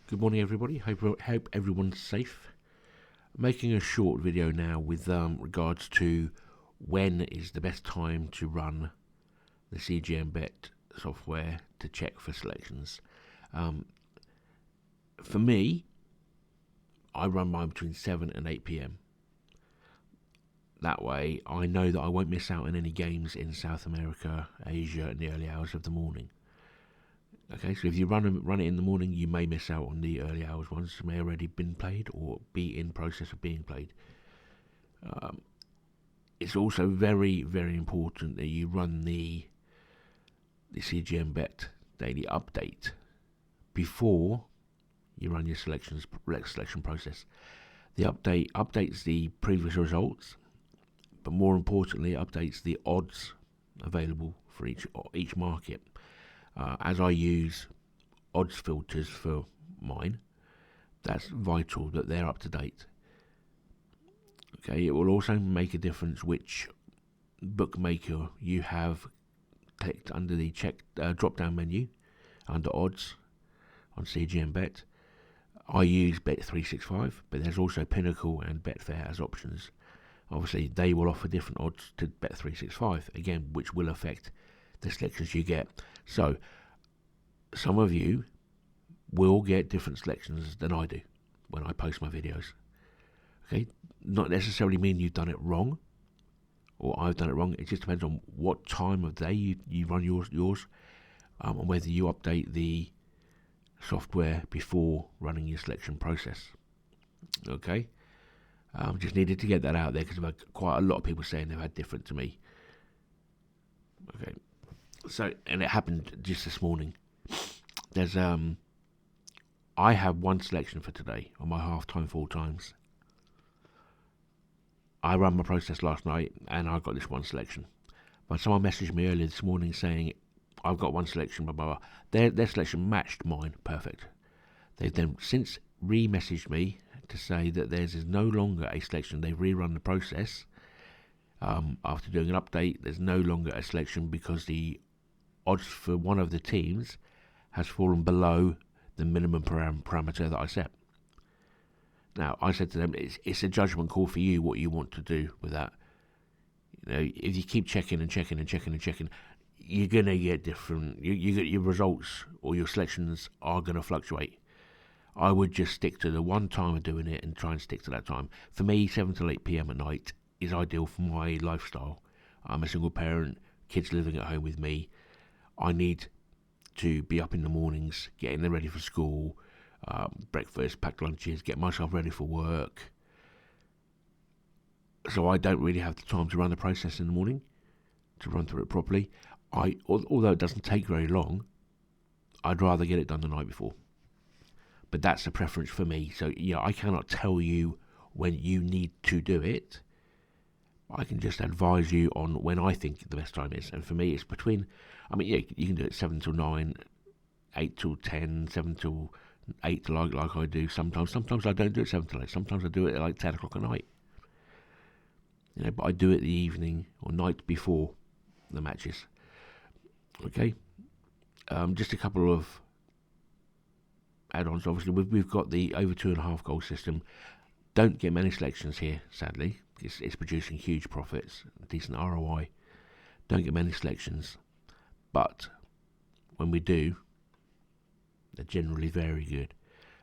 Good morning, everybody. Hope everyone's safe. I'm making a short video now with regards to when is the best time to run the CGM Bet software to check for selections. For me, I run mine between 7 and 8 p.m. That way, I know that I won't miss out on any games in South America, Asia, in the early hours of the morning. Okay, so if you run it in the morning, you may miss out on the early hours ones that may already been played or be in process of being played. It's also very, very important that you run the CGM Bet daily update before you run your selection process. The update updates the previous results, but more importantly, updates the odds available for each market. As I use odds filters for mine, that's vital that they're up to date. Okay, it will also make a difference which bookmaker you have clicked under the drop-down menu under odds on CGM Bet. I use Bet365, but there's also Pinnacle and Betfair as options. Obviously, they will offer different odds to Bet365, again, which will affect the selections you get. So, some of you will get different selections than I do when I post my videos. Okay, not necessarily mean you've done it wrong, or I've done it wrong. It just depends on what time of day you run yours, and whether you update the software before running your selection process. Okay, just needed to get that out there because I've had quite a lot of people saying they've had different to me. Okay, so and it happened just this morning. There's I have one selection for today on my half-time, full times. I ran my process last night and I got this one selection. But someone messaged me earlier this morning saying I've got one selection, blah blah blah. Their selection matched mine, perfect. They've then since re-messaged me to say that theirs is no longer a selection. They've rerun the process after doing an update. There's no longer a selection because the odds for one of the teams has fallen below the minimum parameter that I set. Now, I said to them, it's a judgment call for you what you want to do with that. You know, if you keep checking, you're going to get different. You get your results or your selections are going to fluctuate. I would just stick to the one time of doing it and try and stick to that time. For me, 7 to 8 p.m. at night is ideal for my lifestyle. I'm a single parent, kids living at home with me. I need to be up in the mornings, getting them ready for school, breakfast, pack lunches, get myself ready for work. So I don't really have the time to run the process in the morning, to run through it properly. Although it doesn't take very long, I'd rather get it done the night before. But that's a preference for me. So yeah, I cannot tell you when you need to do it. I can just advise you on when I think the best time is. And for me, it's between, you can do it 7 till 9, 8 till 10, 7 till 8 like I do sometimes. Sometimes I don't do it 7 till 8. Sometimes I do it at like 10 o'clock at night. But I do it the evening or night before the matches. Okay? Just a couple of add-ons. Obviously, we've got the over 2.5 goal system. Don't get many selections here, sadly. It's producing huge profits, decent ROI. Don't get many selections, but when we do, they're generally very good.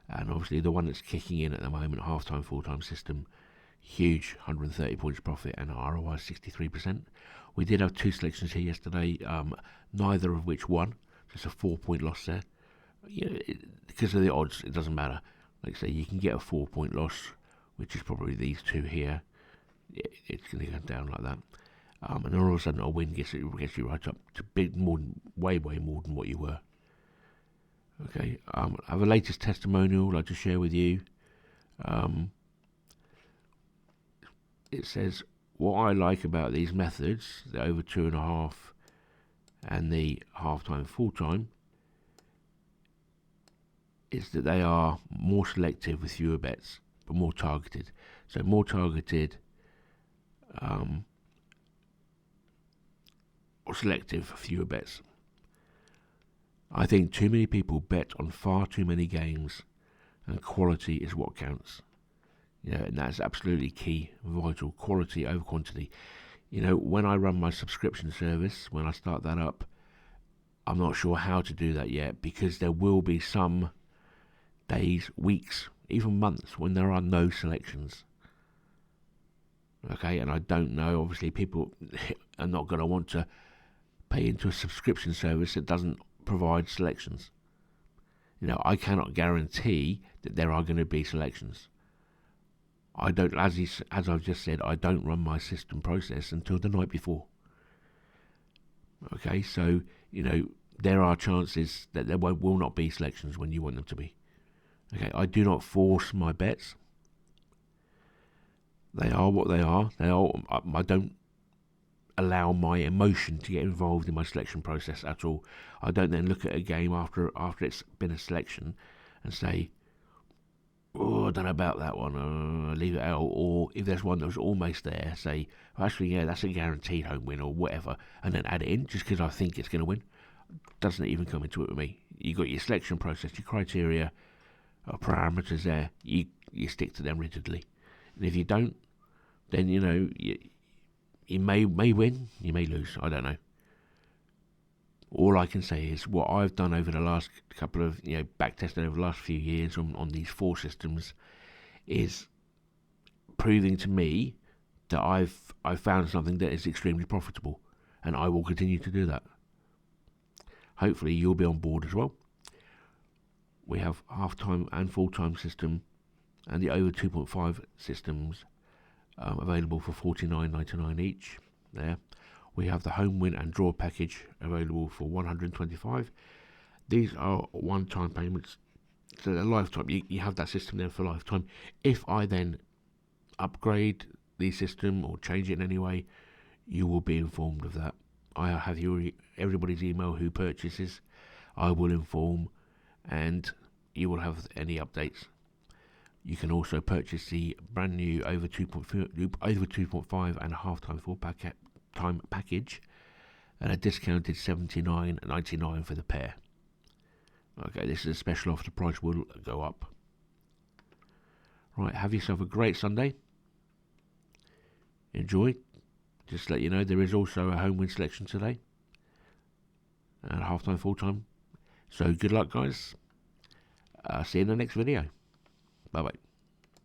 And obviously the one that's kicking in at the moment, half-time, full-time system, huge 130 points profit and ROI 63%. We did have two selections here yesterday, neither of which won, just a 4-point loss there. Because of the odds, it doesn't matter. Like I say, you can get a 4-point loss, which is probably these two here. It's going to go down like that, and then all of a sudden a win gets you right up to way more than what you were. Okay, I have a latest testimonial I'd like to share with you. It says what I like about these methods, the over 2.5 and the half-time, full-time, is that they are more selective with fewer bets, but more targeted. So more targeted. Or selective for fewer bets. I think too many people bet on far too many games and quality is what counts. And that's absolutely key, vital. Quality over quantity. When I run my subscription service, when I start that up, I'm not sure how to do that yet, because there will be some days, weeks, even months when there are no selections. Okay, and I don't know, obviously people are not going to want to pay into a subscription service that doesn't provide selections. I cannot guarantee that there are going to be selections. I don't, as I've just said, I don't run my system process until the night before. Okay, so, there are chances that there will not be selections when you want them to be. Okay, I do not force my bets. They are what they are. I don't allow my emotion to get involved in my selection process at all. I don't then look at a game after it's been a selection and say, I don't know about that one, leave it out. Or if there's one that was almost there, say, actually, yeah, that's a guaranteed home win or whatever, and then add it in just because I think it's going to win. Doesn't even come into it with me. You got your selection process, your criteria, parameters there. You stick to them rigidly. And if you don't, then you may win, you may lose. I don't know. All I can say is what I've done over the last couple of, back tested over the last few years on these 4 systems is proving to me that I've found something that is extremely profitable, and I will continue to do that. Hopefully you'll be on board as well. We have half-time and full-time system and the over 2.5 systems available for $49.99 each. There. We have the home win and draw package available for $125. These are one-time payments, so they're lifetime. You have that system there for lifetime. If I then upgrade the system or change it in any way, you will be informed of that. I have everybody's email who purchases. I will inform, and you will have any updates. You can also purchase the brand new over 2.5 and a half-time full time package at a discounted $79.99 for the pair. Okay, this is a special offer. The price will go up. Right, have yourself a great Sunday. Enjoy. Just to let you know, there is also a home win selection today. And half-time, full-time. So good luck, guys. See you in the next video. Bye-bye.